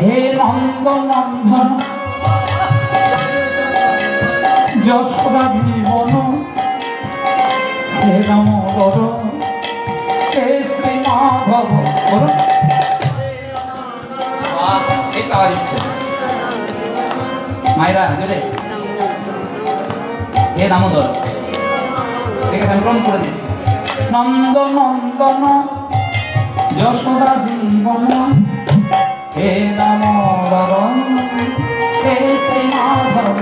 হে নন্দ নন্দন যশোদা জীবন, হে দামোদর হে শ্রী মাধব। মায়েরা জোরে হে দামোদর, এটাকে আমি গ্রহণ করে দিচ্ছি। নন্দ নন্দন যশোদা জীবন, হে দামোদর হে শ্রী মাধব।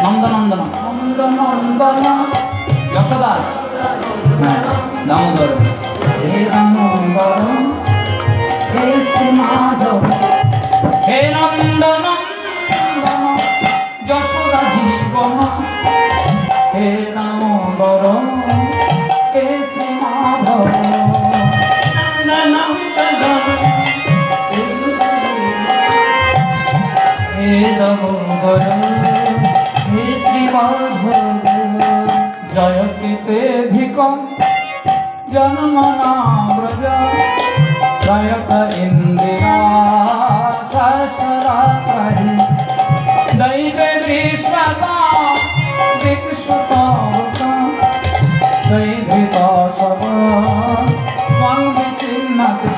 নন্দ নন্দন নন্দ নন্দন যশোদা, হ্যাঁ দামোদর হে দামোদর হে শ্রী মাধব। হে নন্দ নন্দন যশোদা জীবন, হে দামোদর হে শ্রী মাধব। হে দামোদর হে শ্রী মাধব। জয়তি তেধিকং জন্মনা ব্রজ, জয়ত ইন্দিরা সহস্রাত্রি। দৈতে দৃশ্যতা দিক্ষুতবতা, দৈধিত সব মন বিচিন্নতি।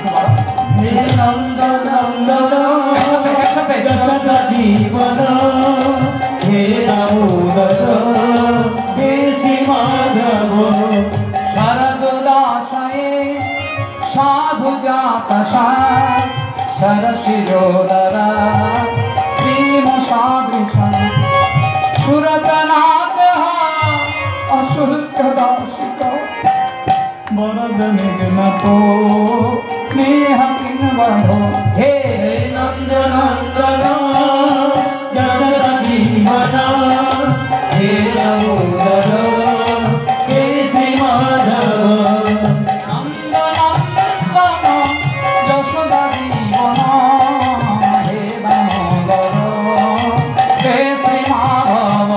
হে নন্দ নন্দন যশোদা জীবন, হে দামোদর হে শ্রী মাধব। শরদুদাশয়ে সাধু জাতসা, সরশিরোদরা শ্রীম সাদৃশ। সুরতনাথ অশুল্ক দাসিক, বরদ নিঘ্নত স্নেহ কিংবন্ধ। হে নন্দ নন্দন যশোদা জীবন, হে দামোদর হে শ্রী মাধব। নন্দ নন্দন যশোদা জীবন, হে দামোদর হে শ্রী মাধব।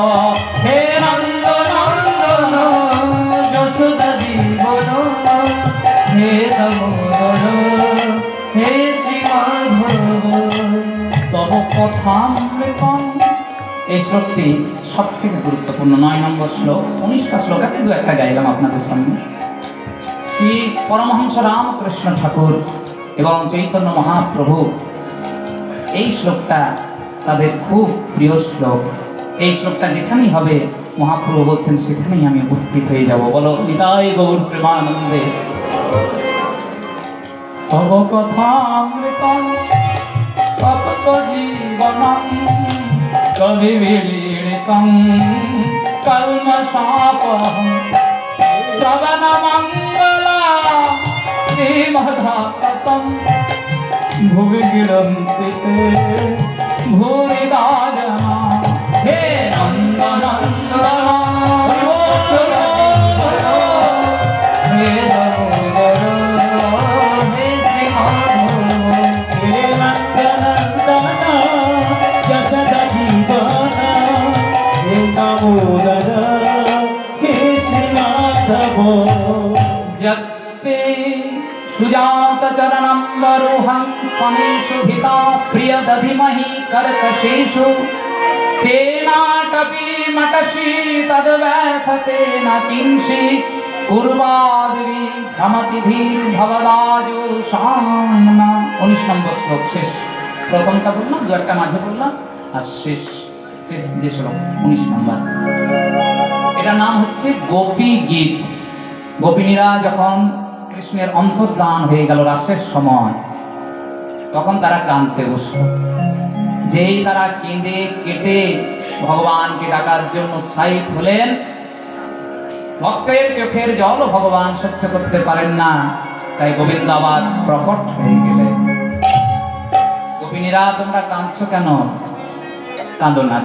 হে নন্দ নন্দন যশোদা জীবন, হে দামোদর হে শ্রী মাধব। তব কথামৃতম। এই শ্লোকটি সব থেকে গুরুত্বপূর্ণ, 9 নম্বর শ্লোক। 19টা শ্লোক আছে, দু একটা গাইলাম আপনাদের সামনে। শ্রী পরমহংস রামকৃষ্ণ ঠাকুর এবং চৈতন্য মহাপ্রভু এই শ্লোকটা তাদের খুব প্রিয় শ্লোক। এই শ্লোকটা যেখানেই হবে মহাপ্রভু বলছেন সেখানেই আমি উপস্থিত হয়ে যাব। বলো নিতাই গৌর প্রেমানন্দে। তব কথামৃতম তপ্ত জীবনম, কবি বিলীড়িতং কল্মষাপহং। শ্রবণ মঙ্গলা শ্রীমদ্ভাগবতম, ভুবি গিরন্তি তে ভূরিদা জনা। হে নন্দ নন্দন হে দামোদর হে শ্রী মাধব। হে নন্দ নন্দন যশোদা জীবন, হে দামোদর হে শ্রী মাধব। জগতে সুজাত চरणं वरोहं स्तनेषु हिता प्रिय दधिमहि कर्कशेषु। तेनाटपि मटसि तद्व्यथते न किंचित्, पूर्वाद्वि भ्रमति धीर भवदाजो साम्ना। 19 নম্বর শ্লোক শেষ। প্রথমটা বললাম, দু একটা মাঝে বললাম, আর শেষ যে শ্লোক 19 নম্বর। এটার নাম হচ্ছে গোপী গীত। গোপিনীরা যখন কৃষ্ণের অন্তর্ধান হয়ে গেল রাসের সময়, তখন তারা কাঁদতে বসল। যেই তারা কেঁদে কেটে ভগবানকে ডাকার জন্য উৎসাহিত হলেন, ভক্তের চোখের জল ভগবান সহ্য করতে পারেন না, তাই গোবিন্দ আবার প্রকট হয়ে গেলেন। গোপিনীরা তোমরা কাঁদছো কেন? কাঁদো না।